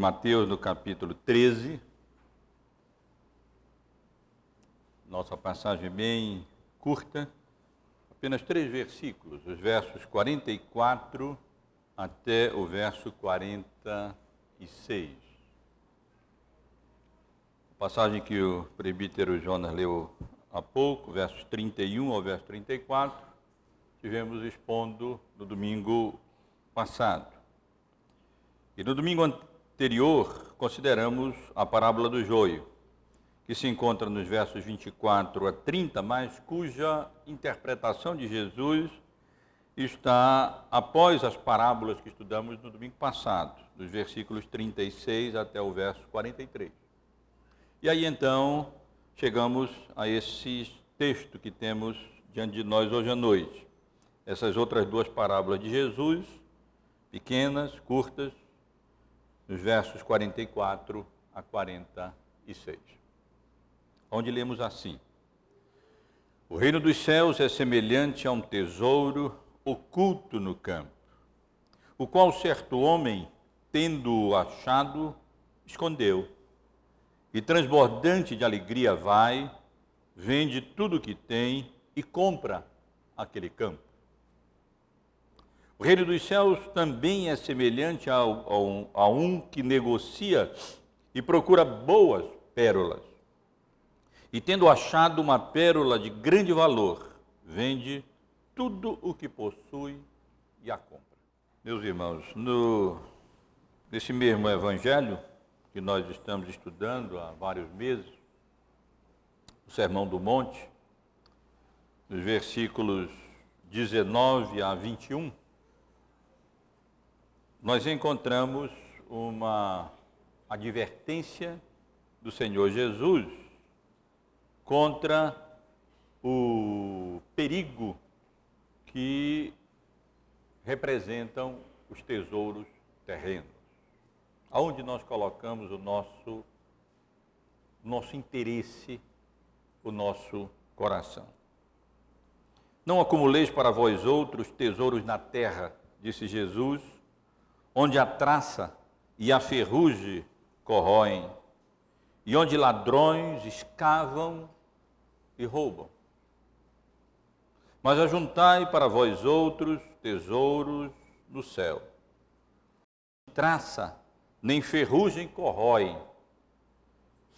Mateus, no capítulo 13. Nossa passagem bem curta, apenas 3 versículos, os versos 44 até o verso 46. A passagem que o presbítero Jonas leu há pouco, versos 31 ao verso 34, tivemos expondo no domingo passado. E no domingo anterior, consideramos a parábola do joio, que se encontra nos versos 24 a 30, mas cuja interpretação de Jesus está após as parábolas que estudamos no domingo passado, dos versículos 36 até o verso 43. E aí então chegamos a esse texto que temos diante de nós hoje à noite. Essas outras 2 parábolas de Jesus, pequenas, curtas, nos versos 44 a 46. Onde lemos assim: O reino dos céus é semelhante a um tesouro oculto no campo, o qual certo homem, tendo-o achado, escondeu, e transbordante de alegria vai, vende tudo o que tem e compra aquele campo. O reino dos céus também é semelhante a um que negocia e procura boas pérolas. E tendo achado uma pérola de grande valor, vende tudo o que possui e a compra. Meus irmãos, nesse mesmo evangelho que nós estamos estudando há vários meses, o Sermão do Monte, nos versículos 19 a 21, nós encontramos uma advertência do Senhor Jesus contra o perigo que representam os tesouros terrenos. Aonde nós colocamos o nosso interesse, o nosso coração. Não acumuleis para vós outros tesouros na terra, disse Jesus, onde a traça e a ferrugem corroem, e onde ladrões escavam e roubam. Mas ajuntai para vós outros tesouros no céu. Traça, nem ferrugem corroem,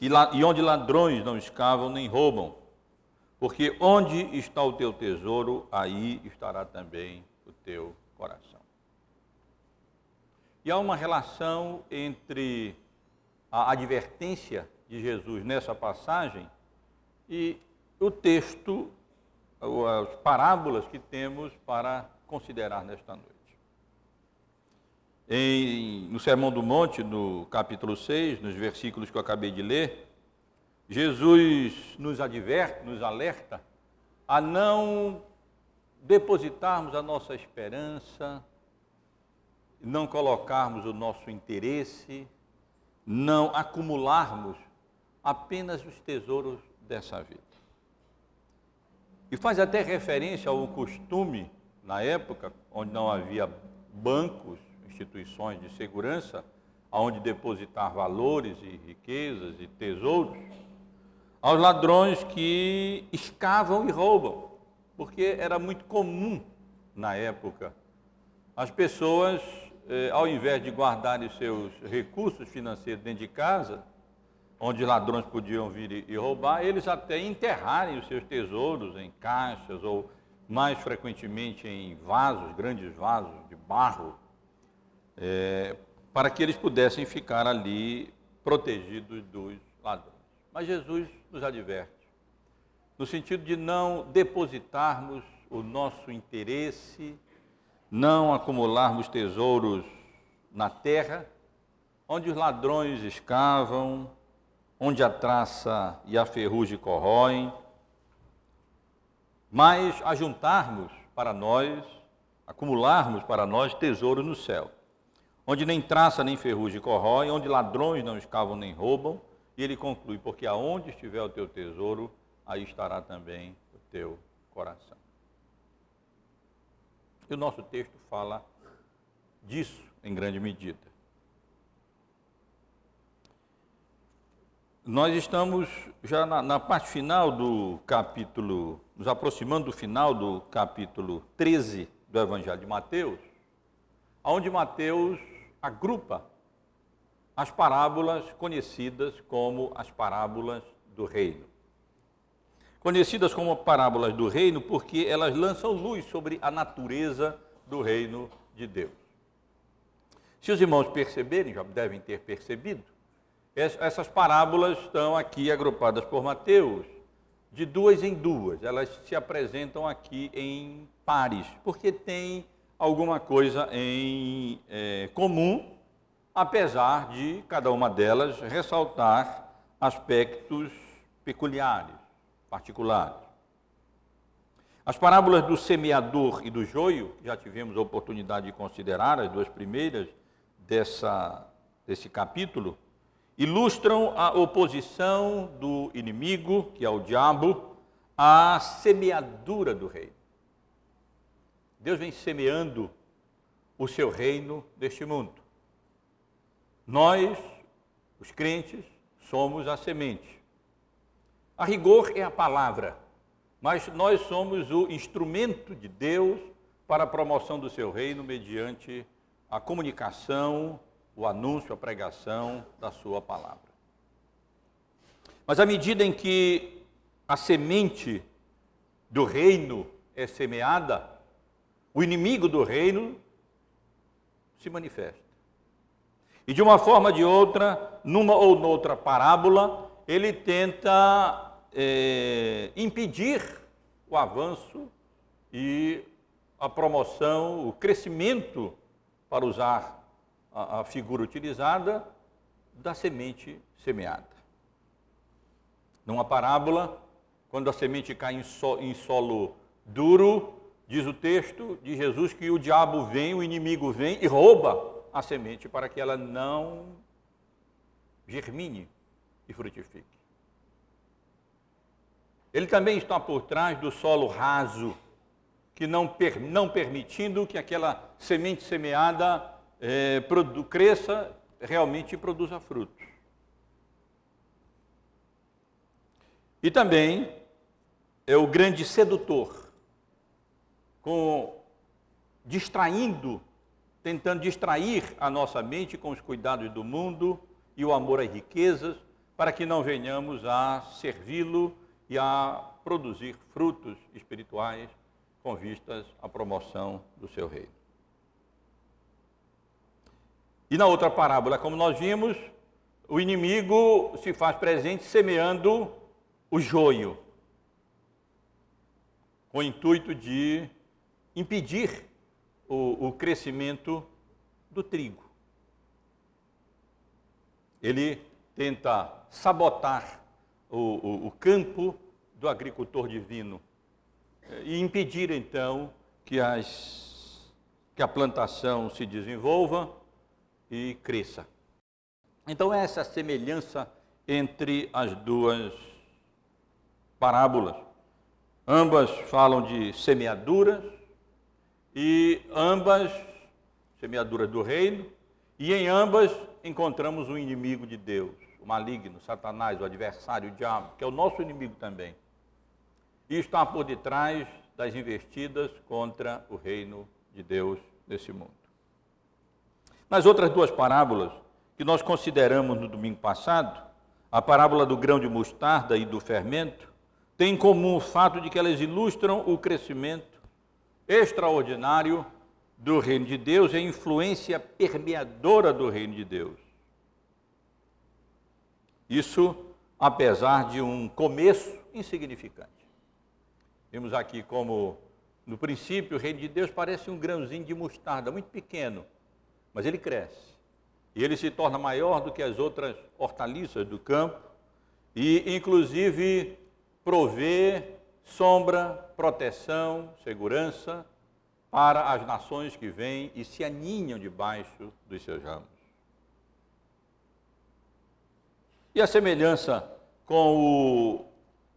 e onde ladrões não escavam nem roubam. Porque onde está o teu tesouro, aí estará também o teu coração. E há uma relação entre a advertência de Jesus nessa passagem e o texto, as parábolas que temos para considerar nesta noite. No Sermão do Monte, no capítulo 6, nos versículos que eu acabei de ler, Jesus nos adverte, nos alerta a não depositarmos a nossa esperança, não colocarmos o nosso interesse, não acumularmos apenas os tesouros dessa vida. E faz até referência ao costume, na época, onde não havia bancos, instituições de segurança, onde depositar valores e riquezas e tesouros, aos ladrões que escavam e roubam, porque era muito comum, na época, as pessoas, ao invés de guardarem seus recursos financeiros dentro de casa, onde ladrões podiam vir e roubar, eles até enterrarem os seus tesouros em caixas ou, mais frequentemente, em vasos, grandes vasos de barro, para que eles pudessem ficar ali protegidos dos ladrões. Mas Jesus nos adverte, no sentido de não depositarmos o nosso interesse, não acumularmos tesouros na terra, onde os ladrões escavam, onde a traça e a ferrugem corroem, mas ajuntarmos para nós, acumularmos para nós tesouros no céu, onde nem traça nem ferrugem corrói, onde ladrões não escavam nem roubam, e ele conclui, porque aonde estiver o teu tesouro, aí estará também o teu coração. E o nosso texto fala disso em grande medida. Nós estamos já na parte final do capítulo, nos aproximando do final do capítulo 13 do Evangelho de Mateus, onde Mateus agrupa as parábolas conhecidas como as parábolas do reino. Conhecidas como parábolas do reino porque elas lançam luz sobre a natureza do reino de Deus. Se os irmãos perceberem, já devem ter percebido, essas parábolas estão aqui agrupadas por Mateus de duas em duas. Elas se apresentam aqui em pares, porque tem alguma coisa em comum, apesar de cada uma delas ressaltar aspectos peculiares, particulares. As parábolas do semeador e do joio, já tivemos a oportunidade de considerar as duas primeiras desse capítulo, ilustram a oposição do inimigo, que é o diabo, à semeadura do reino. Deus vem semeando o seu reino deste mundo. Nós, os crentes, somos a semente. A rigor é a palavra, mas nós somos o instrumento de Deus para a promoção do seu reino mediante a comunicação, o anúncio, a pregação da sua palavra. Mas à medida em que a semente do reino é semeada, o inimigo do reino se manifesta. E de uma forma ou de outra, numa ou noutra parábola, ele tenta impedir o avanço e a promoção, o crescimento, para usar a figura utilizada, da semente semeada. Numa parábola, quando a semente cai em solo duro, diz o texto de Jesus que o diabo vem, o inimigo vem e rouba a semente para que ela não germine e frutifique. Ele também está por trás do solo raso, que não permitindo que aquela semente semeada cresça realmente e produza frutos. E também é o grande sedutor, tentando distrair a nossa mente com os cuidados do mundo e o amor às riquezas, para que não venhamos a servi-lo e a produzir frutos espirituais com vistas à promoção do seu reino. E na outra parábola, como nós vimos, o inimigo se faz presente semeando o joio, com o intuito de impedir o crescimento do trigo. Ele tenta sabotar o campo do agricultor divino e impedir, então, que a plantação se desenvolva e cresça. Então, essa semelhança entre as duas parábolas. Ambas falam de semeaduras, e ambas, semeaduras do reino, e em ambas encontramos um inimigo de Deus, o maligno, Satanás, o adversário, o diabo, que é o nosso inimigo também. E está por detrás das investidas contra o reino de Deus nesse mundo. Nas outras duas parábolas, que nós consideramos no domingo passado, a parábola do grão de mostarda e do fermento, tem em comum o fato de que elas ilustram o crescimento extraordinário do reino de Deus e a influência permeadora do reino de Deus. Isso apesar de um começo insignificante. Vimos aqui como, no princípio, o reino de Deus parece um grãozinho de mostarda, muito pequeno, mas ele cresce. E ele se torna maior do que as outras hortaliças do campo e, inclusive, provê sombra, proteção, segurança para as nações que vêm e se aninham debaixo dos seus ramos. E a semelhança com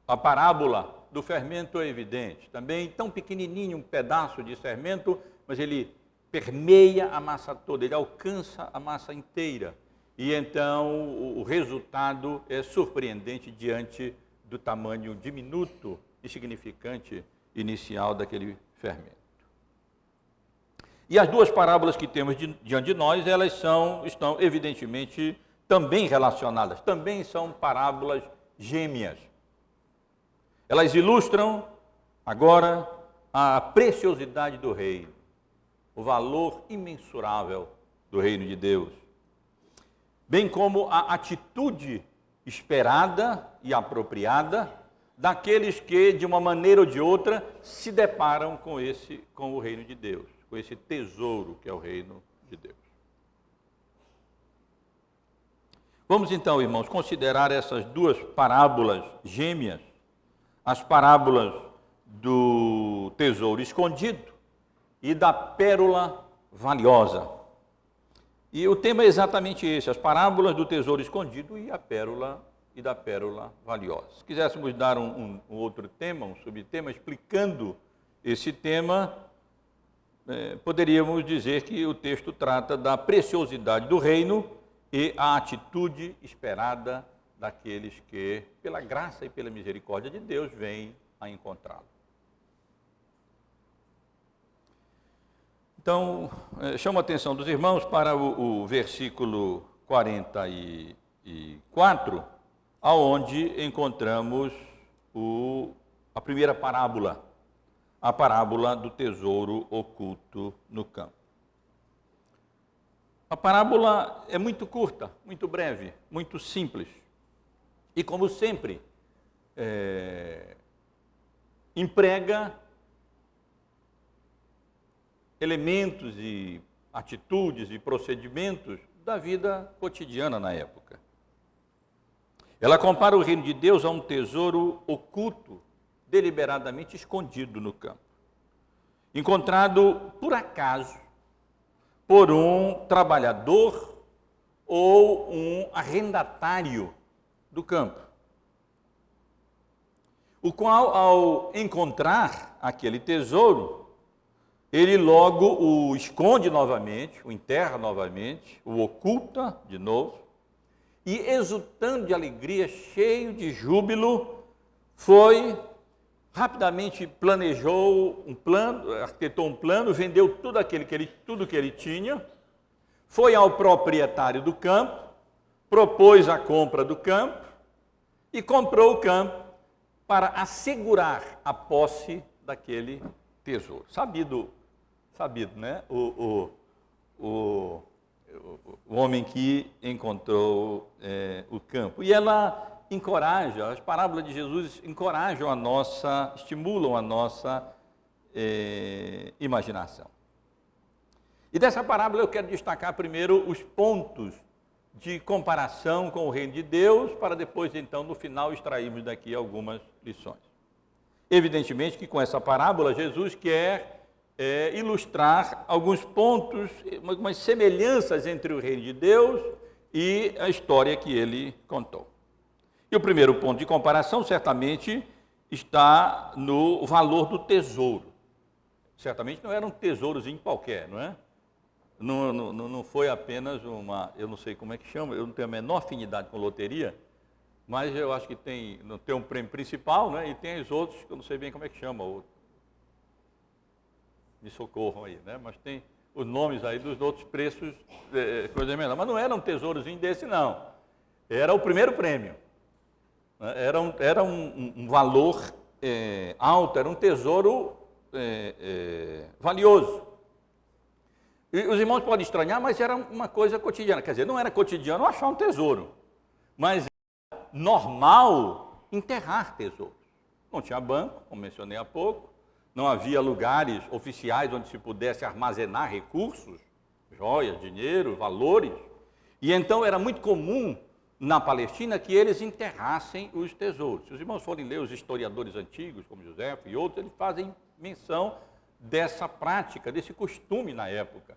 a parábola do fermento é evidente. Também tão pequenininho, um pedaço de fermento, mas ele permeia a massa toda, ele alcança a massa inteira. e então o resultado é surpreendente diante do tamanho diminuto, insignificante inicial daquele fermento. E as duas parábolas que temos diante de nós, elas estão evidentemente também relacionadas, também são parábolas gêmeas. Elas ilustram agora a preciosidade do reino, o valor imensurável do reino de Deus, bem como a atitude esperada e apropriada daqueles que, de uma maneira ou de outra, se deparam com o reino de Deus, com esse tesouro que é o reino de Deus. Vamos então, irmãos, considerar essas duas parábolas gêmeas, as parábolas do tesouro escondido e da pérola valiosa. E o tema é exatamente esse, as parábolas do tesouro escondido e da pérola valiosa. Se quiséssemos dar um outro tema, um subtema, explicando esse tema, poderíamos dizer que o texto trata da preciosidade do reino e a atitude esperada daqueles que, pela graça e pela misericórdia de Deus, vêm a encontrá-lo. Então, chamo a atenção dos irmãos para o versículo 44, aonde encontramos a primeira parábola, a parábola do tesouro oculto no campo. A parábola é muito curta, muito breve, muito simples. E, como sempre, emprega elementos e atitudes e procedimentos da vida cotidiana na época. Ela compara o reino de Deus a um tesouro oculto, deliberadamente escondido no campo, encontrado por acaso por um trabalhador ou um arrendatário do campo, o qual, ao encontrar aquele tesouro, ele logo o esconde novamente, o enterra novamente, o oculta de novo, e exultando de alegria, cheio de júbilo, rapidamente planejou um plano, arquitetou um plano, vendeu tudo que ele tinha, foi ao proprietário do campo, propôs a compra do campo e comprou o campo para assegurar a posse daquele tesouro. Sabido, né? O homem que encontrou o campo. E ela encoraja, as parábolas de Jesus estimulam a nossa imaginação. E dessa parábola eu quero destacar primeiro os pontos de comparação com o reino de Deus, para depois, então, no final, extrairmos daqui algumas lições. Evidentemente que com essa parábola, Jesus quer ilustrar alguns pontos, algumas semelhanças entre o reino de Deus e a história que ele contou. E o primeiro ponto de comparação, certamente, está no valor do tesouro. Certamente não era um tesourozinho qualquer, não é? Não foi apenas eu não sei como é que chama, eu não tenho a menor afinidade com loteria, mas eu acho que tem um prêmio principal, né? E tem os outros, que eu não sei bem como é que chama, me socorram aí, né? Mas tem os nomes aí dos outros preços, coisa menor. Mas não era um tesourozinho desse, não. Era o primeiro prêmio. Era um valor alto, era um tesouro valioso. E os irmãos podem estranhar, mas era uma coisa cotidiana. Quer dizer, não era cotidiano achar um tesouro, mas era normal enterrar tesouros. Não tinha banco, como mencionei há pouco, não havia lugares oficiais onde se pudesse armazenar recursos, joias, dinheiro, valores. E então era muito comum na Palestina que eles enterrassem os tesouros. Se os irmãos forem ler os historiadores antigos, como José e outros, eles fazem menção dessa prática, desse costume na época.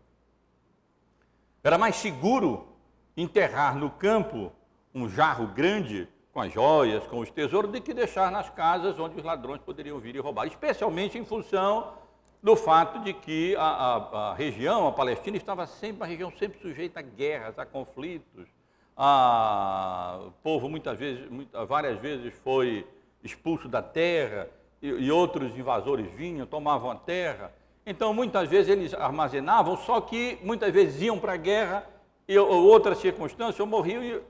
Era mais seguro enterrar no campo um jarro grande com as joias, com os tesouros, do que deixar nas casas onde os ladrões poderiam vir e roubar, especialmente em função do fato de que a região, a Palestina, estava sempre uma região sempre sujeita a guerras, a conflitos, o povo várias vezes foi expulso da terra e outros invasores vinham, tomavam a terra. Então, muitas vezes eles armazenavam, só que muitas vezes iam para a guerra ou outras circunstâncias, ou morriam e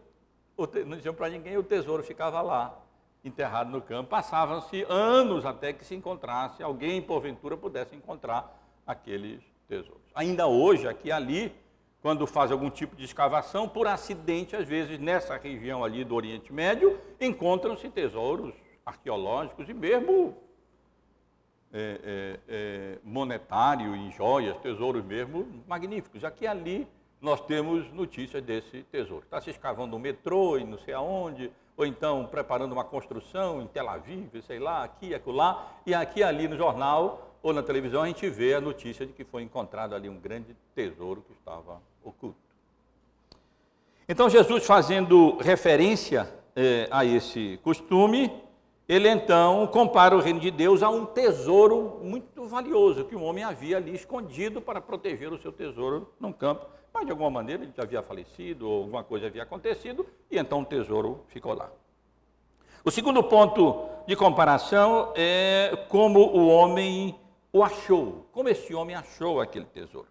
não diziam para ninguém, o tesouro ficava lá, enterrado no campo. Passavam-se anos até que se encontrasse, alguém porventura pudesse encontrar aqueles tesouros. Ainda hoje, aqui e ali, quando faz algum tipo de escavação, por acidente, às vezes, nessa região ali do Oriente Médio, encontram-se tesouros arqueológicos e mesmo monetário, em joias, tesouros mesmo magníficos. Aqui e ali nós temos notícias desse tesouro. Está se escavando um metrô e não sei aonde, ou então preparando uma construção em Tel Aviv, sei lá, aqui e acolá, e aqui e ali no jornal ou na televisão a gente vê a notícia de que foi encontrado ali um grande tesouro que estava oculto. Então Jesus, fazendo referência a esse costume, ele então compara o reino de Deus a um tesouro muito valioso que o homem havia ali escondido para proteger o seu tesouro num campo. Mas de alguma maneira ele já havia falecido ou alguma coisa havia acontecido e então o tesouro ficou lá. O segundo ponto de comparação é como o homem o achou, como esse homem achou aquele tesouro.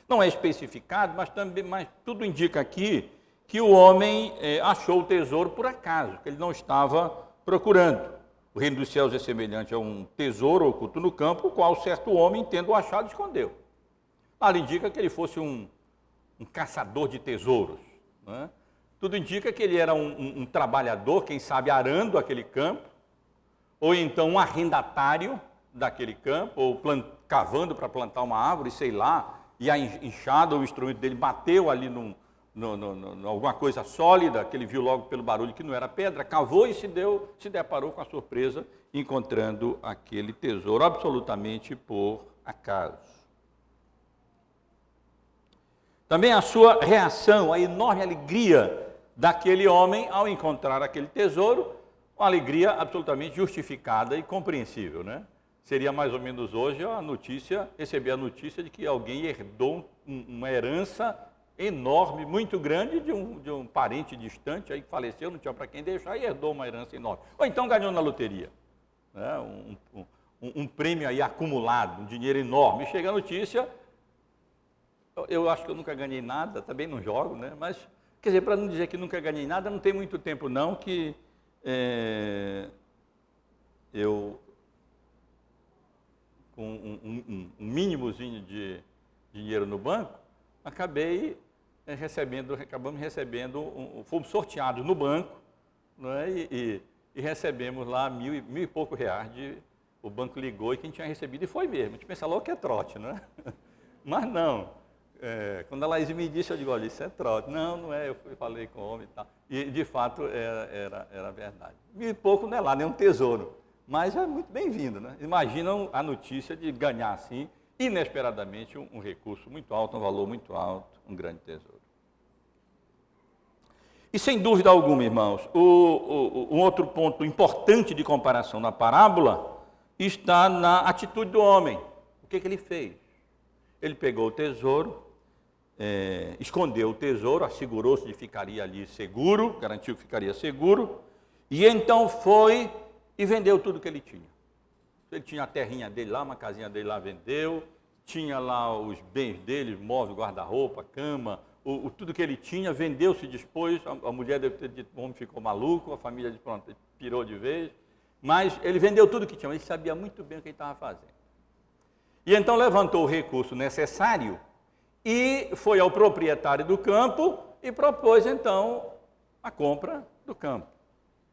Não é especificado, mas tudo indica aqui que o homem achou o tesouro por acaso, que ele não estava procurando. O reino dos céus é semelhante a um tesouro oculto no campo, o qual certo homem, tendo achado, escondeu. Nada indica que ele fosse um caçador de tesouros, né? Tudo indica que ele era um trabalhador, quem sabe arando aquele campo, ou então um arrendatário daquele campo, ou cavando para plantar uma árvore, sei lá, e a enxada ou o instrumento dele bateu ali alguma coisa sólida, que ele viu logo pelo barulho que não era pedra, cavou e se deparou com a surpresa, encontrando aquele tesouro absolutamente por acaso. Também a sua reação, a enorme alegria daquele homem ao encontrar aquele tesouro, uma alegria absolutamente justificada e compreensível, né? Seria mais ou menos hoje receber a notícia de que alguém herdou uma herança enorme, muito grande, de um parente distante, aí que faleceu, não tinha para quem deixar e herdou uma herança enorme. Ou então ganhou na loteria, né? Um prêmio aí acumulado, um dinheiro enorme. E chega a notícia, eu acho que eu nunca ganhei nada, também não jogo, né? Mas, quer dizer, para não dizer que nunca ganhei nada, não tem muito tempo não que eu, com um mínimozinho de dinheiro no banco, acabamos recebendo, fomos sorteados no banco, né? E recebemos lá mil e pouco reais, o banco ligou e quem tinha recebido, e foi mesmo, a gente pensa logo que é trote, né? Mas não. Quando a Laís me disse, eu digo, olha, isso é trote. Não é, eu falei com o homem e tal. E, de fato, era verdade. E pouco não é lá, nem um tesouro. Mas é muito bem-vindo, né? Imaginam a notícia de ganhar, assim, inesperadamente, um recurso muito alto, um valor muito alto, um grande tesouro. E, sem dúvida alguma, irmãos, um outro ponto importante de comparação na parábola está na atitude do homem. O que ele fez? Ele pegou o tesouro, escondeu o tesouro, assegurou-se de que ficaria ali seguro, garantiu que ficaria seguro, e então foi e vendeu tudo que ele tinha. Ele tinha a terrinha dele lá, uma casinha dele lá, vendeu, tinha lá os bens dele, móvel, guarda-roupa, cama, tudo que ele tinha, vendeu, se dispôs, a mulher deve ter dito, o homem ficou maluco, a família de pronto, pirou de vez, mas ele vendeu tudo que tinha, ele sabia muito bem o que ele estava fazendo. E então levantou o recurso necessário e foi ao proprietário do campo e propôs então a compra do campo.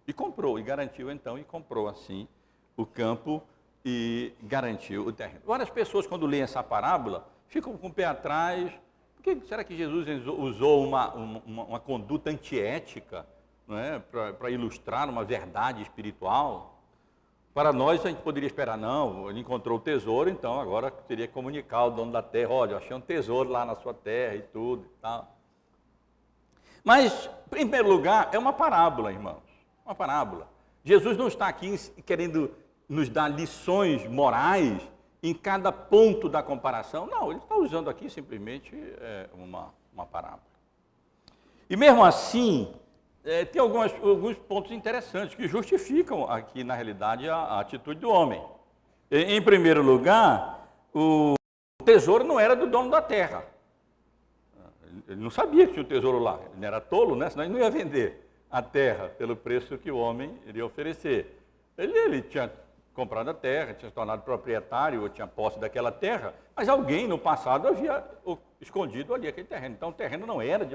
E comprou, e garantiu então, e comprou assim o campo e garantiu o terreno. Várias pessoas, quando leem essa parábola, ficam com o pé atrás. Será que Jesus usou uma conduta antiética, não é, para ilustrar uma verdade espiritual? Para nós, a gente poderia esperar, não, ele encontrou o tesouro, então agora teria que comunicar ao dono da terra, olha, eu achei um tesouro lá na sua terra e tudo e tal. Mas, em primeiro lugar, é uma parábola, irmãos, uma parábola. Jesus não está aqui querendo nos dar lições morais em cada ponto da comparação, não, ele está usando aqui simplesmente uma parábola. E mesmo assim, tem alguns pontos interessantes que justificam aqui, na realidade, a atitude do homem. Em primeiro lugar, o tesouro não era do dono da terra. Ele não sabia que tinha um tesouro lá. Ele não era tolo, né? Senão ele não ia vender a terra pelo preço que o homem iria oferecer. Ele tinha comprado a terra, tinha se tornado proprietário, ou tinha posse daquela terra, mas alguém no passado havia escondido ali aquele terreno. Então o terreno não era,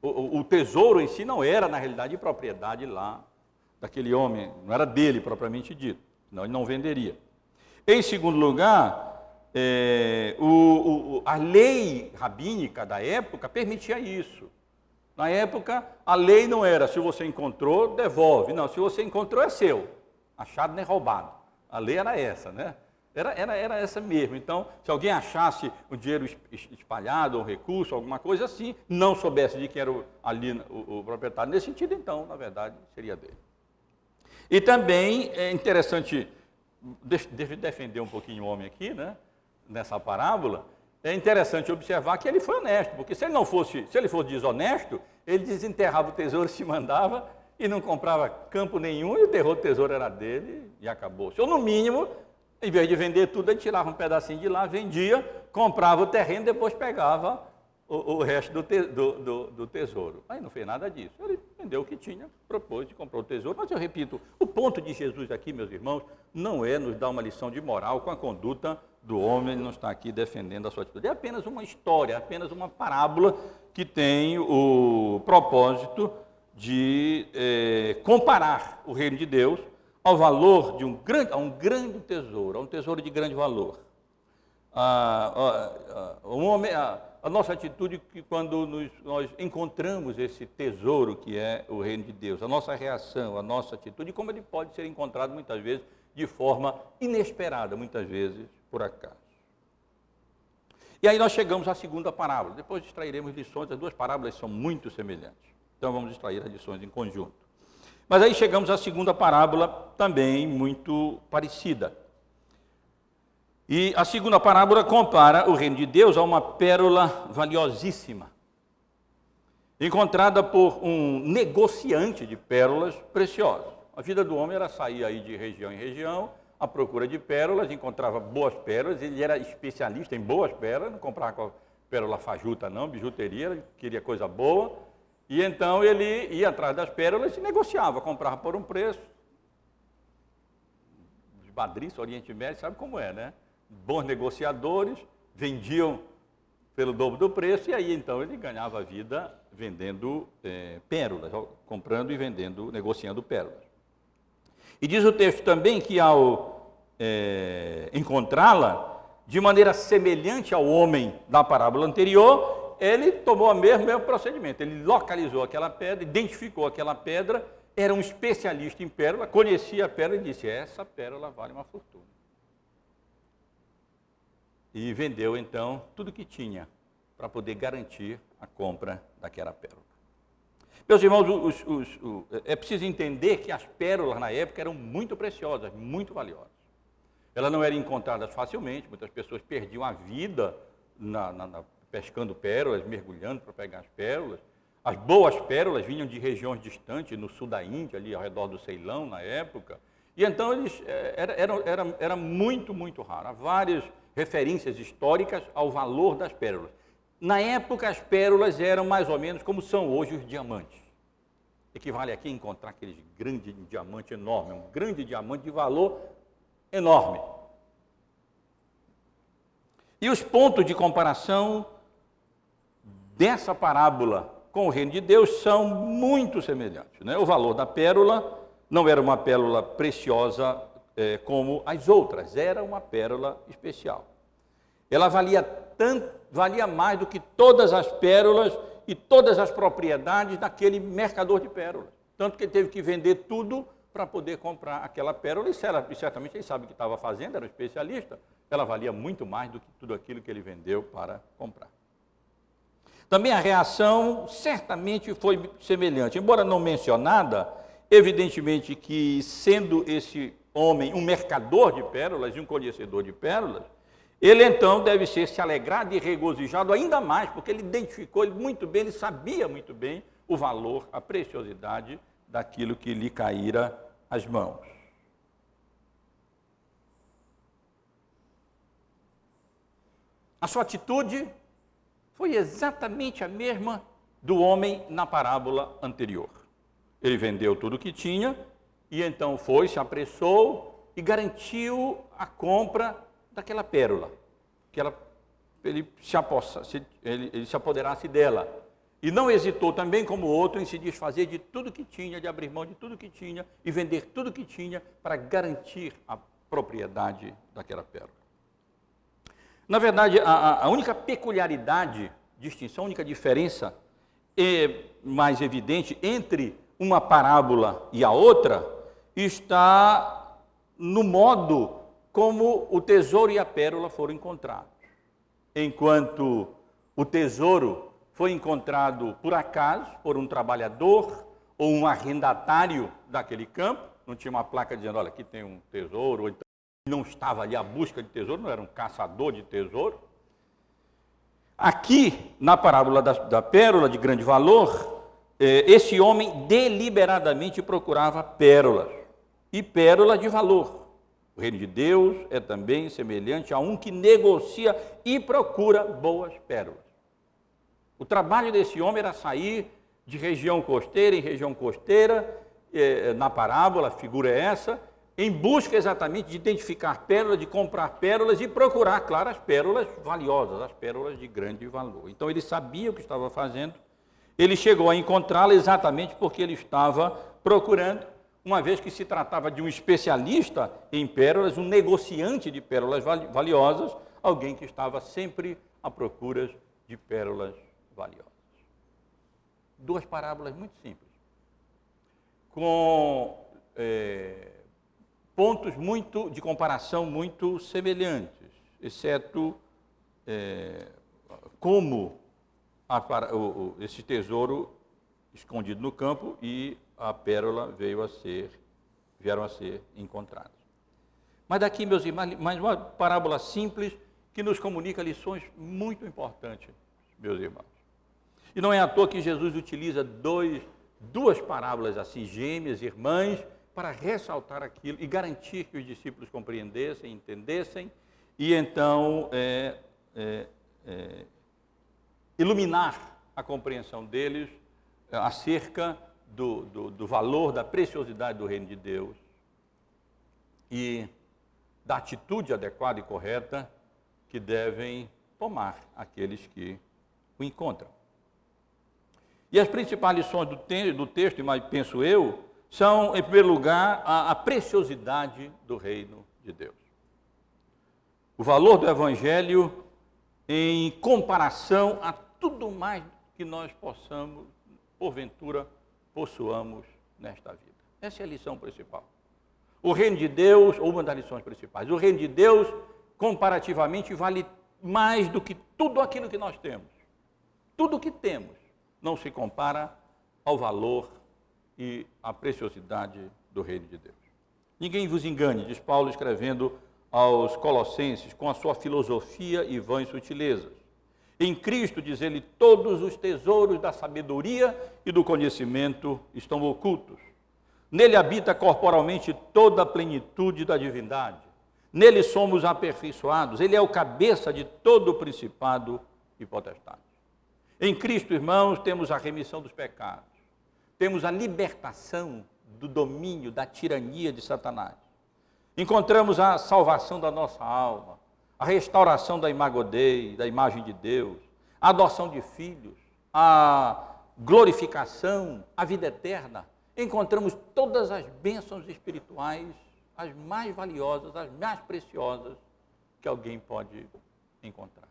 o tesouro em si não era, na realidade, de propriedade lá daquele homem, não era dele propriamente dito, senão ele não venderia. Em segundo lugar, a lei rabínica da época permitia isso. Na época, a lei não era, se você encontrou, devolve. Não, se você encontrou, é seu. Achado nem roubado. A lei era essa, né? Era essa mesmo. Então, se alguém achasse um dinheiro espalhado, um recurso, alguma coisa assim, não soubesse de quem era o proprietário nesse sentido, então, na verdade, seria dele. E também é interessante, deixa eu defender um pouquinho o homem aqui, né? Nessa parábola, é interessante observar que ele foi honesto, porque se ele fosse desonesto, ele desenterrava o tesouro, se mandava e não comprava campo nenhum, e o tesouro era dele e acabou. Ou no mínimo, em vez de vender tudo, ele tirava um pedacinho de lá, vendia, comprava o terreno, depois pegava o resto do tesouro. Aí não fez nada disso. Ele vendeu o que tinha, propôs e comprou o tesouro. Mas eu repito, o ponto de Jesus aqui, meus irmãos, não é nos dar uma lição de moral com a conduta do homem, ele não está aqui defendendo a sua atitude. É apenas uma história, é apenas uma parábola que tem o propósito de comparar o reino de Deus ao valor de a um grande tesouro, a um tesouro de grande valor. A nossa atitude que quando nós encontramos esse tesouro que é o reino de Deus, a nossa reação, a nossa atitude, como ele pode ser encontrado muitas vezes de forma inesperada, muitas vezes por acaso. E aí nós chegamos à segunda parábola, depois extrairemos lições, as duas parábolas são muito semelhantes, então vamos extrair as lições em conjunto. Mas aí chegamos à segunda parábola, também muito parecida. E a segunda parábola compara o reino de Deus a uma pérola valiosíssima, encontrada por um negociante de pérolas preciosas. A vida do homem era sair aí de região em região, à procura de pérolas, encontrava boas pérolas, ele era especialista em boas pérolas, não comprava com pérola fajuta não, bijuteria, ele queria coisa boa, e então ele ia atrás das pérolas e negociava, comprava por um preço. Os badriços, Oriente Médio, sabe como é, né? Bons negociadores, vendiam pelo dobro do preço, e aí então ele ganhava a vida vendendo pérolas, comprando e vendendo, negociando pérolas. E diz o texto também que ao encontrá-la, de maneira semelhante ao homem da parábola anterior, ele tomou o mesmo procedimento. Ele localizou aquela pedra, identificou aquela pedra, era um especialista em pérola, conhecia a pérola e disse, essa pérola vale uma fortuna. E vendeu então tudo que tinha para poder garantir a compra daquela pérola. Meus irmãos, é preciso entender que as pérolas na época eram muito preciosas, muito valiosas. Elas não eram encontradas facilmente, muitas pessoas perdiam a vida pescando pérolas, mergulhando para pegar as pérolas. As boas pérolas vinham de regiões distantes, no sul da Índia, ali ao redor do Ceilão, na época. E então era muito, muito raro. Há várias referências históricas ao valor das pérolas. Na época, as pérolas eram mais ou menos como são hoje os diamantes. Equivale aqui a encontrar aqueles grandes diamantes enormes, um grande diamante de valor enorme. E os pontos de comparação dessa parábola com o reino de Deus são muito semelhantes, né? O valor da pérola não era uma pérola preciosa como as outras, era uma pérola especial. Ela valia mais do que todas as pérolas e todas as propriedades daquele mercador de pérolas. Tanto que ele teve que vender tudo para poder comprar aquela pérola, e certamente ele sabe o que estava fazendo, era um especialista, ela valia muito mais do que tudo aquilo que ele vendeu para comprar. Também a reação certamente foi semelhante, embora não mencionada, evidentemente que sendo esse homem um mercador de pérolas e um conhecedor de pérolas, ele então deve ser se alegrado e regozijado ainda mais, porque ele identificou muito bem, ele sabia muito bem o valor, a preciosidade daquilo que lhe caíra às mãos. A sua atitude foi exatamente a mesma do homem na parábola anterior. Ele vendeu tudo o que tinha e então foi, se apressou e garantiu a compra daquela pérola, que ele se apoderasse dela. E não hesitou também, como o outro, em se desfazer de tudo que tinha, de abrir mão de tudo que tinha e vender tudo que tinha para garantir a propriedade daquela pérola. Na verdade, a única peculiaridade, distinção, a única diferença mais evidente entre uma parábola e a outra está no modo como o tesouro e a pérola foram encontrados. Enquanto o tesouro foi encontrado por acaso, por um trabalhador ou um arrendatário daquele campo, não tinha uma placa dizendo, olha, aqui tem um tesouro, ou então não estava ali à busca de tesouro, não era um caçador de tesouro. Aqui, na parábola da pérola de grande valor, esse homem deliberadamente procurava pérolas, e pérola de valor. O reino de Deus é também semelhante a um que negocia e procura boas pérolas. O trabalho desse homem era sair de região costeira em região costeira, na parábola, a figura é essa, em busca exatamente de identificar pérolas, de comprar pérolas e procurar, claro, as pérolas valiosas, as pérolas de grande valor. Então ele sabia o que estava fazendo, ele chegou a encontrá-la exatamente porque ele estava procurando, uma vez que se tratava de um especialista em pérolas, um negociante de pérolas valiosas, alguém que estava sempre à procura de pérolas valiosas. Duas parábolas muito simples, com pontos de comparação muito semelhantes, exceto como esse tesouro escondido no campo e a pérola vieram a ser encontradas. Mas daqui, meus irmãos, mais uma parábola simples que nos comunica lições muito importantes, meus irmãos. E não é à toa que Jesus utiliza duas parábolas assim, gêmeas, irmãs, para ressaltar aquilo e garantir que os discípulos compreendessem, entendessem, e então iluminar a compreensão deles acerca do valor, da preciosidade do reino de Deus e da atitude adequada e correta que devem tomar aqueles que o encontram. E as principais lições do texto, mas penso eu, são, em primeiro lugar, a preciosidade do reino de Deus. O valor do Evangelho em comparação a tudo mais que nós possamos, porventura, possuamos nesta vida. Essa é a lição principal. O reino de Deus, ou uma das lições principais, o reino de Deus, comparativamente, vale mais do que tudo aquilo que nós temos. Tudo o que temos não se compara ao valor e à preciosidade do reino de Deus. Ninguém vos engane, diz Paulo escrevendo aos Colossenses, com a sua filosofia e vãs sutilezas. Em Cristo, diz ele, todos os tesouros da sabedoria e do conhecimento estão ocultos. Nele habita corporalmente toda a plenitude da divindade. Nele somos aperfeiçoados. Ele é o cabeça de todo o principado e potestade. Em Cristo, irmãos, temos a remissão dos pecados. Temos a libertação do domínio, da tirania de Satanás. Encontramos a salvação da nossa alma, a restauração da imago Dei, da imagem de Deus, a adoção de filhos, a glorificação, a vida eterna. Encontramos todas as bênçãos espirituais, as mais valiosas, as mais preciosas que alguém pode encontrar.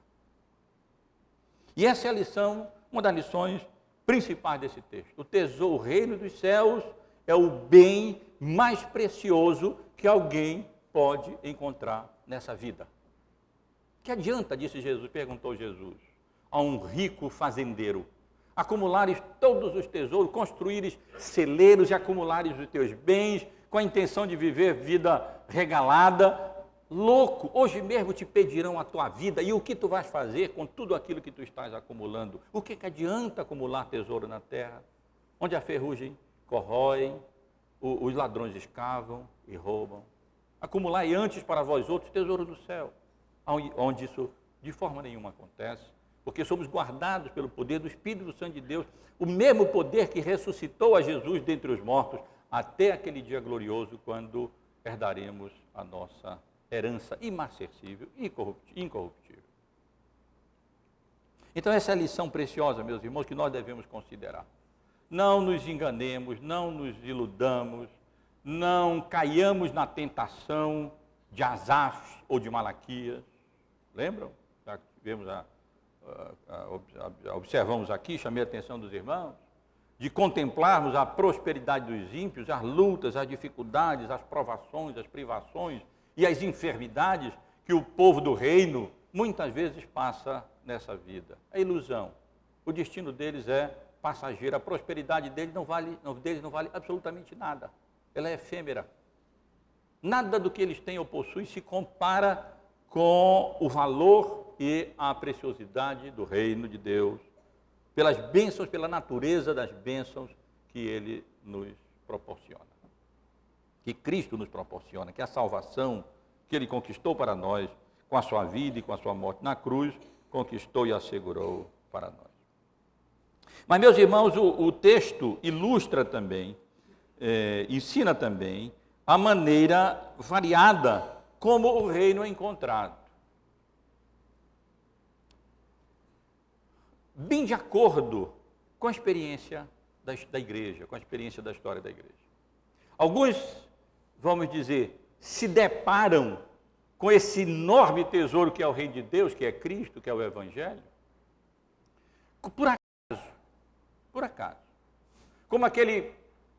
E essa é a lição, uma das lições principais desse texto. O tesouro, o reino dos céus é o bem mais precioso que alguém pode encontrar nessa vida. Que adianta, disse Jesus, perguntou Jesus, a um rico fazendeiro, acumulares todos os tesouros, construíres celeiros e acumulares os teus bens, com a intenção de viver vida regalada? Louco, hoje mesmo te pedirão a tua vida, e o que tu vais fazer com tudo aquilo que tu estás acumulando? O que adianta acumular tesouro na terra onde a ferrugem corrói, os ladrões escavam e roubam. Acumulai antes para vós outros tesouro do céu, onde isso de forma nenhuma acontece, porque somos guardados pelo poder do Espírito Santo de Deus, o mesmo poder que ressuscitou a Jesus dentre os mortos, até aquele dia glorioso, quando herdaremos a nossa herança imarcessível e incorruptível. Então essa é a lição preciosa, meus irmãos, que nós devemos considerar. Não nos enganemos, não nos iludamos, não caiamos na tentação de Asaf ou de Malaquias. Lembram? Já tivemos observamos aqui, chamei a atenção dos irmãos, de contemplarmos a prosperidade dos ímpios, as lutas, as dificuldades, as provações, as privações e as enfermidades que o povo do reino muitas vezes passa nessa vida. É ilusão. O destino deles é passageiro. A prosperidade deles não vale absolutamente nada. Ela é efêmera. Nada do que eles têm ou possuem se compara com o valor e a preciosidade do reino de Deus, pelas bênçãos, pela natureza das bênçãos que Ele nos proporciona. Que Cristo nos proporciona, que a salvação que Ele conquistou para nós, com a sua vida e com a sua morte na cruz, conquistou e assegurou para nós. Mas, meus irmãos, o texto ilustra também, ensina também, a maneira variada como o reino é encontrado. Bem de acordo com a experiência da igreja, com a experiência da história da igreja. Alguns, vamos dizer, se deparam com esse enorme tesouro que é o reino de Deus, que é Cristo, que é o Evangelho, por acaso. Como aquele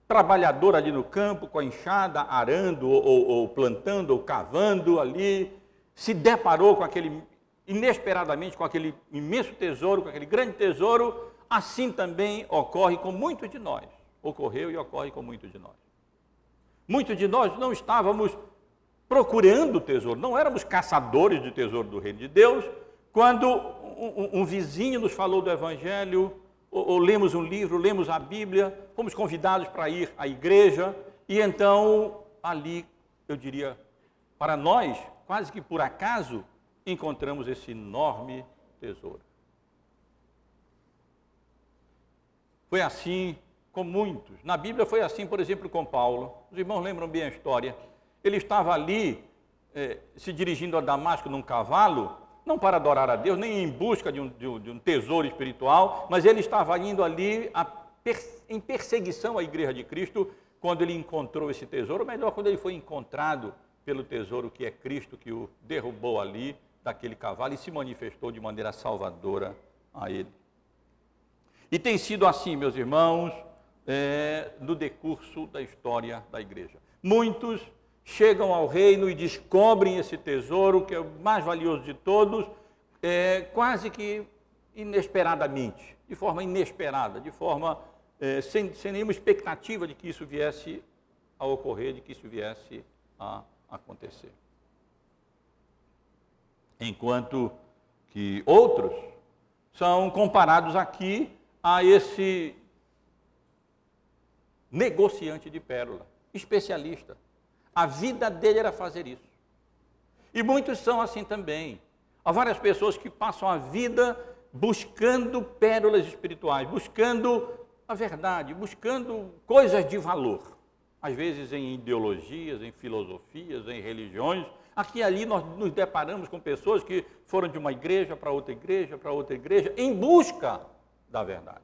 trabalhador ali no campo, com a enxada, arando, ou plantando, ou cavando ali, se deparou com aquele, inesperadamente, com aquele imenso tesouro, com aquele grande tesouro, assim também ocorre com muitos de nós. Ocorreu e ocorre com muitos de nós. Muitos de nós não estávamos procurando o tesouro, não éramos caçadores de tesouro do reino de Deus, quando um vizinho nos falou do Evangelho, ou lemos um livro, lemos a Bíblia, fomos convidados para ir à igreja, e então ali, eu diria, para nós, quase que por acaso, encontramos esse enorme tesouro. Foi assim com muitos. Na Bíblia foi assim, por exemplo, com Paulo. Os irmãos lembram bem a história. Ele estava ali, se dirigindo a Damasco num cavalo, não para adorar a Deus, nem em busca de um tesouro espiritual, mas ele estava indo ali em perseguição à igreja de Cristo, quando ele encontrou esse tesouro, ou melhor, quando ele foi encontrado pelo tesouro que é Cristo, que o derrubou ali daquele cavalo e se manifestou de maneira salvadora a ele. E tem sido assim, meus irmãos, no decurso da história da igreja. Muitos chegam ao reino e descobrem esse tesouro, que é o mais valioso de todos, quase que inesperadamente, de forma inesperada, de forma sem nenhuma expectativa de que isso viesse a ocorrer, de que isso viesse a acontecer. Enquanto que outros são comparados aqui a esse negociante de pérola, especialista. A vida dele era fazer isso. E muitos são assim também. Há várias pessoas que passam a vida buscando pérolas espirituais, buscando a verdade, buscando coisas de valor. Às vezes em ideologias, em filosofias, em religiões. Aqui e ali nós nos deparamos com pessoas que foram de uma igreja para outra igreja, em busca da verdade.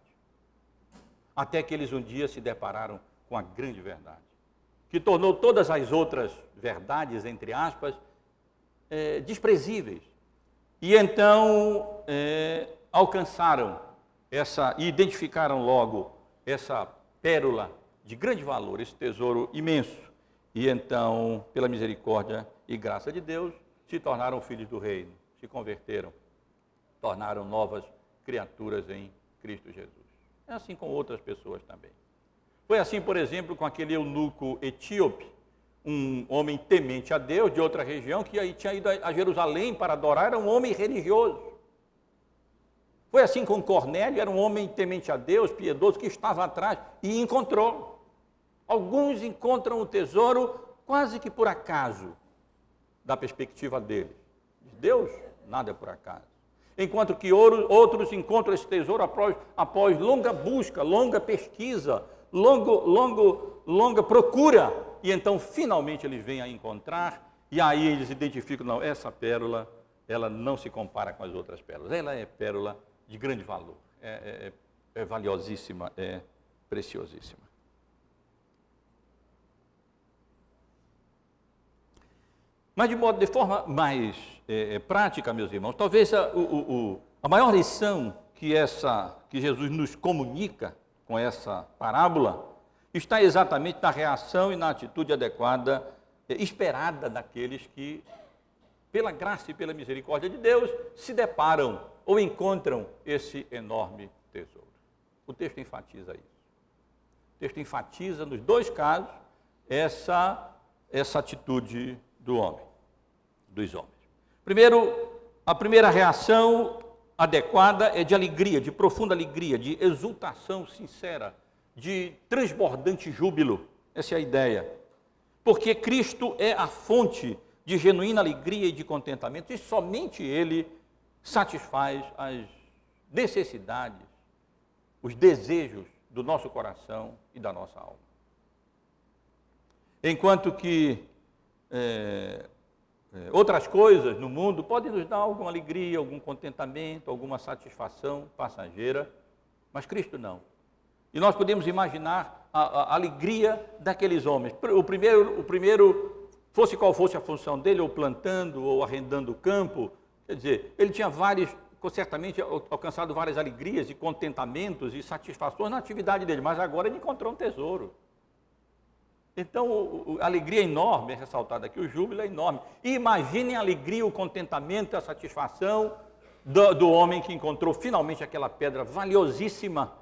Até que eles um dia se depararam com a grande verdade, que tornou todas as outras verdades, entre aspas, desprezíveis. E então alcançaram e identificaram logo essa pérola de grande valor, esse tesouro imenso. E então, pela misericórdia e graça de Deus, se tornaram filhos do reino, se converteram, tornaram novas criaturas em Cristo Jesus. É assim com outras pessoas também. Foi assim, por exemplo, com aquele eunuco etíope, um homem temente a Deus de outra região, que aí tinha ido a Jerusalém para adorar, era um homem religioso. Foi assim com Cornélio, era um homem temente a Deus, piedoso, que estava atrás e encontrou. Alguns encontram o tesouro quase que por acaso, da perspectiva deles. Deus, nada é por acaso. Enquanto que outros encontram esse tesouro após longa busca, longa pesquisa, longa procura, e então finalmente eles vêm a encontrar, e aí eles identificam, não, essa pérola, ela não se compara com as outras pérolas, ela é pérola de grande valor, é valiosíssima, é preciosíssima. Mas de forma mais prática, meus irmãos, talvez a maior lição que Jesus nos comunica com essa parábola está exatamente na reação e na atitude adequada, esperada daqueles que, pela graça e pela misericórdia de Deus, se deparam ou encontram esse enorme tesouro. O texto enfatiza isso. O texto enfatiza, nos dois casos, essa atitude dos homens. Primeiro, a primeira reação adequada é de alegria, de profunda alegria, de exultação sincera, de transbordante júbilo. Essa é a ideia. Porque Cristo é a fonte de genuína alegria e de contentamento, e somente Ele satisfaz as necessidades, os desejos do nosso coração e da nossa alma. Enquanto que outras coisas no mundo podem nos dar alguma alegria, algum contentamento, alguma satisfação passageira, mas Cristo não. E nós podemos imaginar a alegria daqueles homens. O primeiro, fosse qual fosse a função dele, ou plantando, ou arrendando o campo, quer dizer, ele tinha certamente alcançado várias alegrias e contentamentos e satisfações na atividade dele, mas agora ele encontrou um tesouro. Então, a alegria é enorme, é ressaltado aqui, o júbilo é enorme. E imaginem a alegria, o contentamento, a satisfação do homem que encontrou finalmente aquela pedra valiosíssima,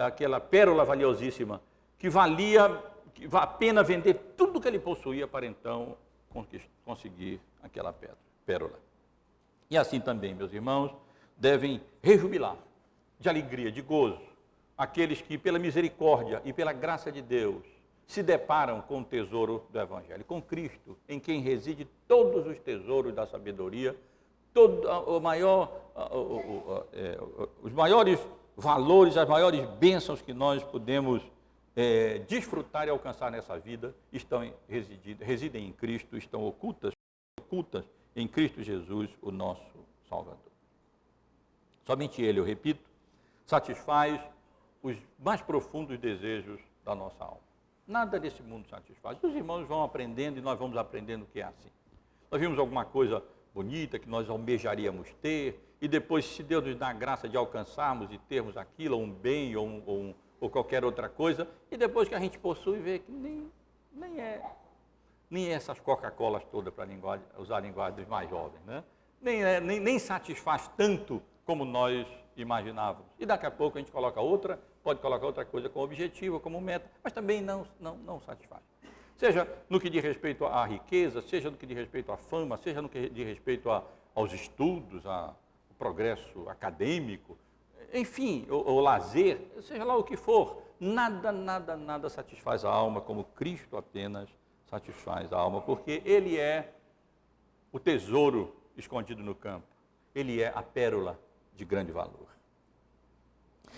aquela pérola valiosíssima, que valia a pena vender tudo que ele possuía para então conseguir aquela pérola. E assim também, meus irmãos, devem rejubilar de alegria, de gozo, aqueles que pela misericórdia e pela graça de Deus se deparam com o tesouro do Evangelho, com Cristo, em quem reside todos os tesouros da sabedoria, os maiores valores, as maiores bênçãos que nós podemos desfrutar e alcançar nessa vida residem em Cristo, estão ocultas em Cristo Jesus, o nosso Salvador. Somente Ele, eu repito, satisfaz os mais profundos desejos da nossa alma. Nada desse mundo satisfaz. Os irmãos vão aprendendo e nós vamos aprendendo que é assim. Nós vimos alguma coisa bonita que nós almejaríamos ter, e depois, se Deus nos dá a graça de alcançarmos e termos aquilo, ou um bem, ou qualquer outra coisa, e depois que a gente possui, vê que nem essas Coca-Colas todas, para usar a linguagem dos mais jovens, né? Nem satisfaz tanto como nós imaginávamos. E daqui a pouco a gente pode colocar outra coisa como objetivo, como meta, mas também não satisfaz. Seja no que diz respeito à riqueza, seja no que diz respeito à fama, seja no que diz respeito aos estudos, ao progresso acadêmico, enfim, o lazer, seja lá o que for, nada satisfaz a alma como Cristo apenas satisfaz a alma, porque Ele é o tesouro escondido no campo, Ele é a pérola de grande valor.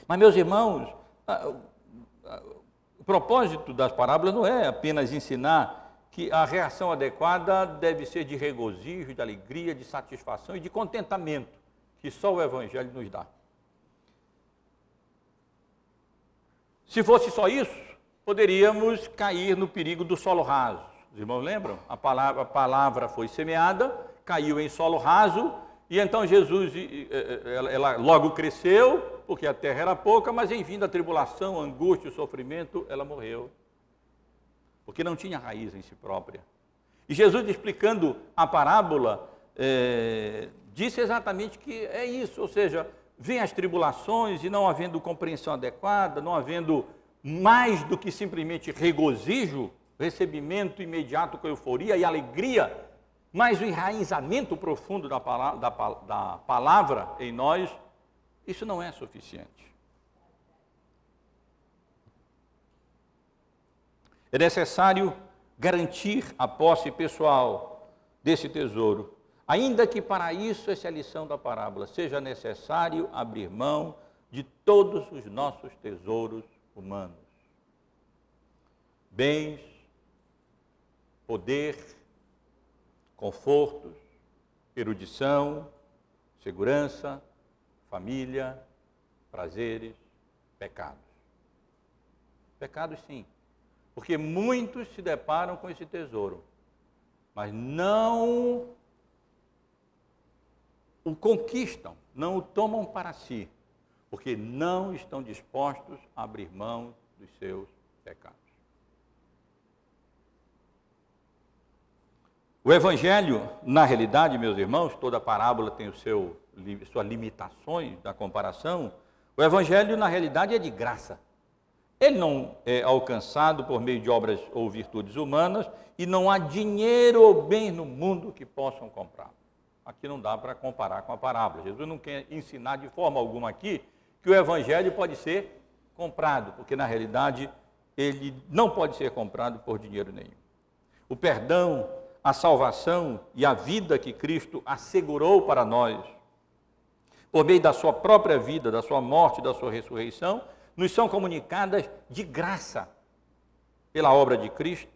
Mas, meus irmãos, o propósito das parábolas não é apenas ensinar que a reação adequada deve ser de regozijo, de alegria, de satisfação e de contentamento, que só o Evangelho nos dá. Se fosse só isso, poderíamos cair no perigo do solo raso. Os irmãos lembram? A palavra foi semeada, caiu em solo raso, e então Jesus, ela logo cresceu, porque a terra era pouca, mas em vindo a tribulação, a angústia, o sofrimento, ela morreu. Porque não tinha raiz em si própria. E Jesus, explicando a parábola, disse exatamente que é isso, ou seja, vêm as tribulações e não havendo compreensão adequada, não havendo mais do que simplesmente regozijo, recebimento imediato com euforia e alegria, mas o enraizamento profundo da palavra em nós, isso não é suficiente. É necessário garantir a posse pessoal desse tesouro, ainda que para isso, essa é a lição da parábola, seja necessário abrir mão de todos os nossos tesouros humanos. Bens, poder, confortos, erudição, segurança, família, prazeres, pecados. Pecados, sim, porque muitos se deparam com esse tesouro, mas não o conquistam, não o tomam para si, porque não estão dispostos a abrir mão dos seus pecados. O Evangelho, na realidade, meus irmãos, toda parábola tem suas limitações da comparação. O Evangelho, na realidade, é de graça. Ele não é alcançado por meio de obras ou virtudes humanas e não há dinheiro ou bem no mundo que possam comprar. Aqui não dá para comparar com a parábola. Jesus não quer ensinar de forma alguma aqui que o Evangelho pode ser comprado, porque na realidade ele não pode ser comprado por dinheiro nenhum. O perdão, a salvação e a vida que Cristo assegurou para nós, por meio da sua própria vida, da sua morte, da sua ressurreição, nos são comunicadas de graça, pela obra de Cristo,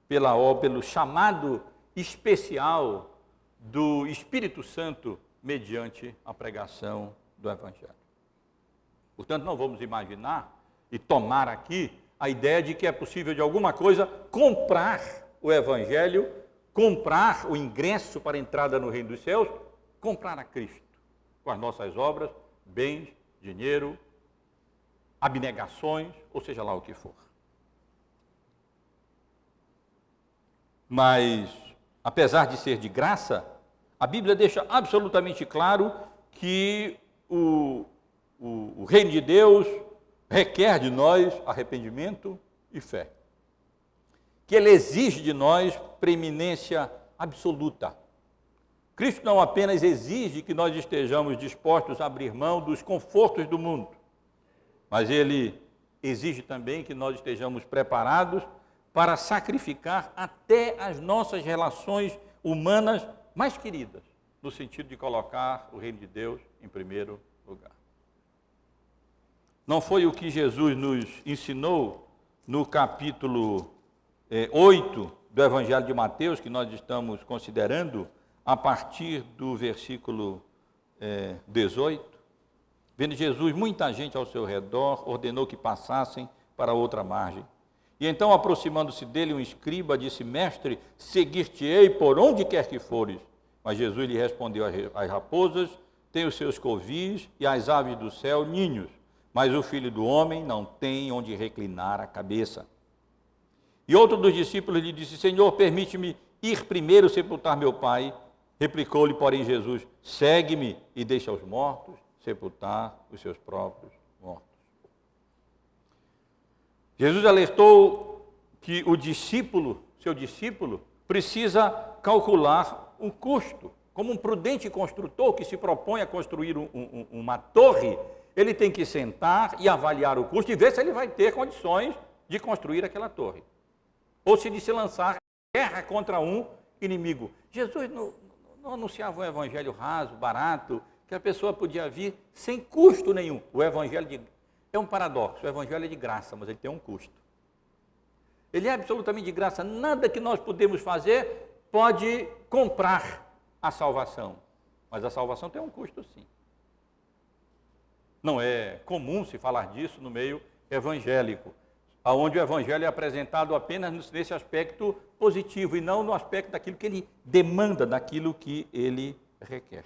pelo chamado especial do Espírito Santo, mediante a pregação do Evangelho. Portanto, não vamos imaginar e tomar aqui a ideia de que é possível, de alguma coisa, comprar o Evangelho, comprar o ingresso para a entrada no reino dos céus, comprar a Cristo, com as nossas obras, bens, dinheiro, abnegações, ou seja lá o que for. Mas, apesar de ser de graça, a Bíblia deixa absolutamente claro que o reino de Deus requer de nós arrependimento e fé. Que ele exige de nós preeminência absoluta. Cristo não apenas exige que nós estejamos dispostos a abrir mão dos confortos do mundo, mas ele exige também que nós estejamos preparados para sacrificar até as nossas relações humanas mais queridas, no sentido de colocar o reino de Deus em primeiro lugar. Não foi o que Jesus nos ensinou no capítulo 8 do Evangelho de Mateus, que nós estamos considerando, a partir do versículo 18? Vendo Jesus muita gente ao seu redor, ordenou que passassem para outra margem. E então, aproximando-se dele, um escriba disse: Mestre, seguir-te-ei por onde quer que fores. Mas Jesus lhe respondeu: as raposas têm os seus covis e as aves do céu ninhos, mas o Filho do Homem não tem onde reclinar a cabeça. E outro dos discípulos lhe disse: Senhor, permite-me ir primeiro sepultar meu pai. Replicou-lhe, porém, Jesus: segue-me e deixa os mortos sepultar os seus próprios mortos. Jesus alertou que o discípulo, seu discípulo, precisa calcular um custo. Como um prudente construtor que se propõe a construir uma torre, ele tem que sentar e avaliar o custo e ver se ele vai ter condições de construir aquela torre. Ou se de se lançar guerra contra um inimigo. Jesus não anunciava um evangelho raso, barato, que a pessoa podia vir sem custo nenhum. O evangelho é um paradoxo, o evangelho é de graça, mas ele tem um custo. Ele é absolutamente de graça, nada que nós podemos fazer pode comprar a salvação, mas a salvação tem um custo sim. Não é comum se falar disso no meio evangélico, onde o evangelho é apresentado apenas nesse aspecto positivo e não no aspecto daquilo que ele demanda, daquilo que ele requer.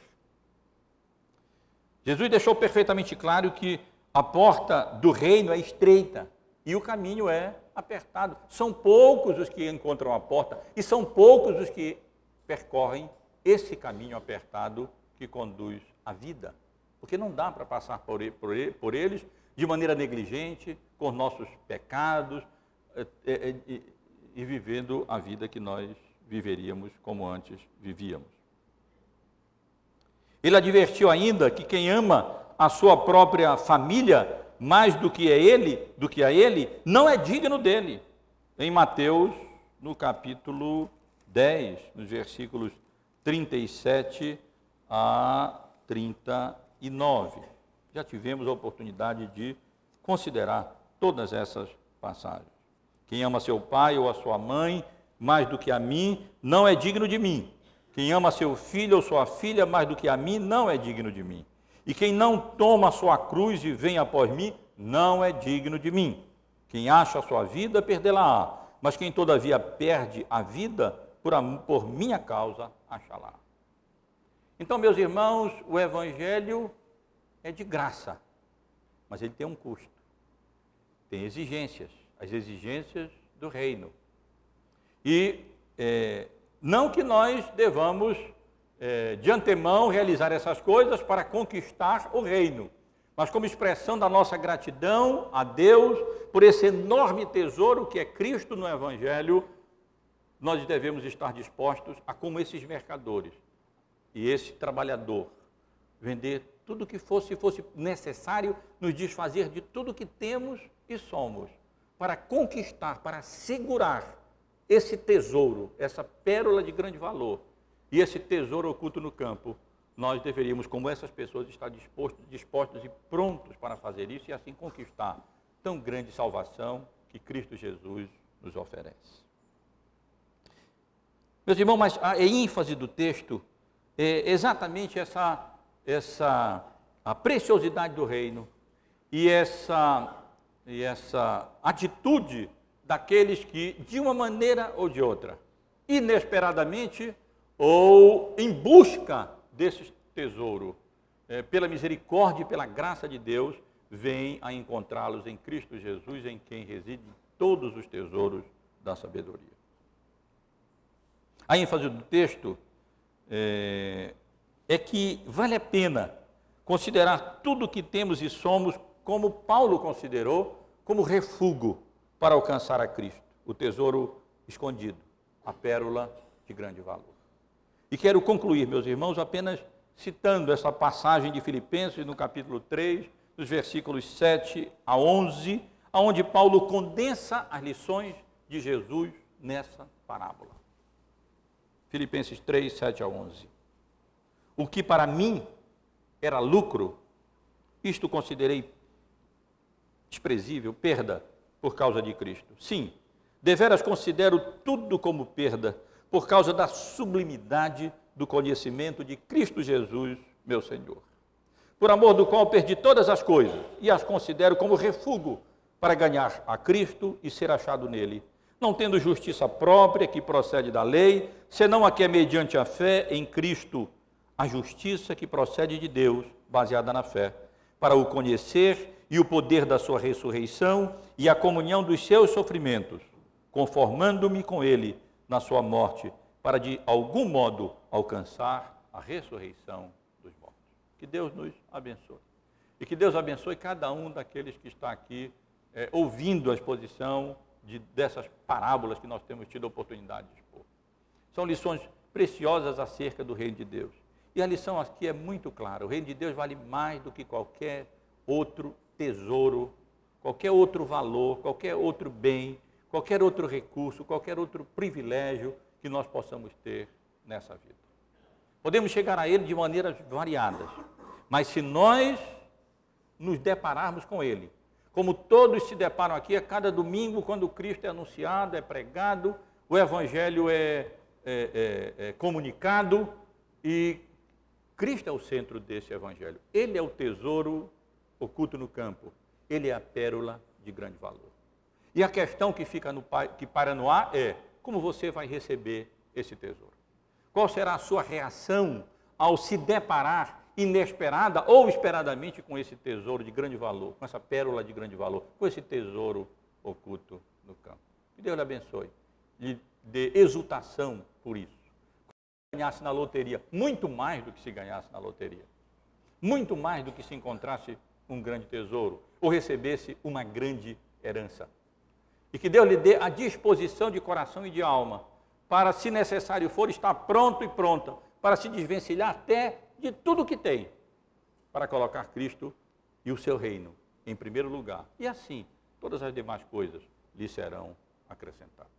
Jesus deixou perfeitamente claro que a porta do reino é estreita e o caminho é apertado. São poucos os que encontram a porta e são poucos os que percorrem esse caminho apertado que conduz à vida. Porque não dá para passar por eles de maneira negligente, com nossos pecados e vivendo a vida que nós viveríamos como antes vivíamos. Ele advertiu ainda que quem ama a sua própria família mais do que a ele, não é digno dele. Em Mateus, no capítulo 10, nos versículos 37 a 39. Já tivemos a oportunidade de considerar todas essas passagens. Quem ama seu pai ou a sua mãe mais do que a mim, não é digno de mim. Quem ama seu filho ou sua filha mais do que a mim, não é digno de mim. E quem não toma a sua cruz e vem após mim, não é digno de mim. Quem acha a sua vida, perdê-la-á. Mas quem todavia perde a vida, por minha causa, achará. Então, meus irmãos, o Evangelho é de graça, mas ele tem um custo. Tem exigências, as exigências do reino. E não que nós devamos, de antemão, realizar essas coisas para conquistar o reino, mas como expressão da nossa gratidão a Deus por esse enorme tesouro que é Cristo no Evangelho, nós devemos estar dispostos a, como esses mercadores e esse trabalhador, vender tudo que fosse, se fosse necessário, nos desfazer de tudo que temos e somos, para conquistar, para segurar esse tesouro, essa pérola de grande valor, e esse tesouro oculto no campo. Nós deveríamos, como essas pessoas, estar dispostos e prontos para fazer isso e assim conquistar tão grande salvação que Cristo Jesus nos oferece. Meus irmãos, mas a ênfase do texto é exatamente a preciosidade do reino e essa atitude daqueles que, de uma maneira ou de outra, inesperadamente ou em busca desse tesouro, pela misericórdia e pela graça de Deus, vêm a encontrá-los em Cristo Jesus, em quem residem todos os tesouros da sabedoria. A ênfase do texto é que vale a pena considerar tudo o que temos e somos, como Paulo considerou, como refúgio para alcançar a Cristo, o tesouro escondido, a pérola de grande valor. E quero concluir, meus irmãos, apenas citando essa passagem de Filipenses, no capítulo 3, dos versículos 7 a 11, onde Paulo condensa as lições de Jesus nessa parábola. Filipenses 3, 7 a 11. O que para mim era lucro, isto considerei desprezível, perda, por causa de Cristo. Sim, deveras considero tudo como perda, por causa da sublimidade do conhecimento de Cristo Jesus, meu Senhor. Por amor do qual perdi todas as coisas, e as considero como refúgio para ganhar a Cristo e ser achado nele, não tendo justiça própria que procede da lei, senão a que é mediante a fé em Cristo, a justiça que procede de Deus, baseada na fé, para o conhecer e o poder da sua ressurreição e a comunhão dos seus sofrimentos, conformando-me com ele na sua morte, para de algum modo alcançar a ressurreição dos mortos. Que Deus nos abençoe. E que Deus abençoe cada um daqueles que está aqui ouvindo a exposição dessas parábolas que nós temos tido a oportunidade de expor. São lições preciosas acerca do reino de Deus. E a lição aqui é muito clara: o reino de Deus vale mais do que qualquer outro tesouro, qualquer outro valor, qualquer outro bem, qualquer outro recurso, qualquer outro privilégio que nós possamos ter nessa vida. Podemos chegar a ele de maneiras variadas, mas se nós nos depararmos com ele, como todos se deparam aqui a cada domingo, quando Cristo é anunciado, é pregado, o Evangelho é comunicado, e Cristo é o centro desse Evangelho. Ele é o tesouro oculto no campo. Ele é a pérola de grande valor. E a questão que para no ar é: como você vai receber esse tesouro? Qual será a sua reação ao se deparar inesperada ou esperadamente com esse tesouro de grande valor, com essa pérola de grande valor, com esse tesouro oculto no campo? Que Deus lhe abençoe, lhe dê exultação por isso. Se ganhasse na loteria, muito mais do que se ganhasse na loteria, muito mais do que se encontrasse um grande tesouro, ou recebesse uma grande herança. E que Deus lhe dê a disposição de coração e de alma, para, se necessário for, estar pronto e pronta, para se desvencilhar até de tudo que tem, para colocar Cristo e o seu reino em primeiro lugar. E assim, todas as demais coisas lhe serão acrescentadas.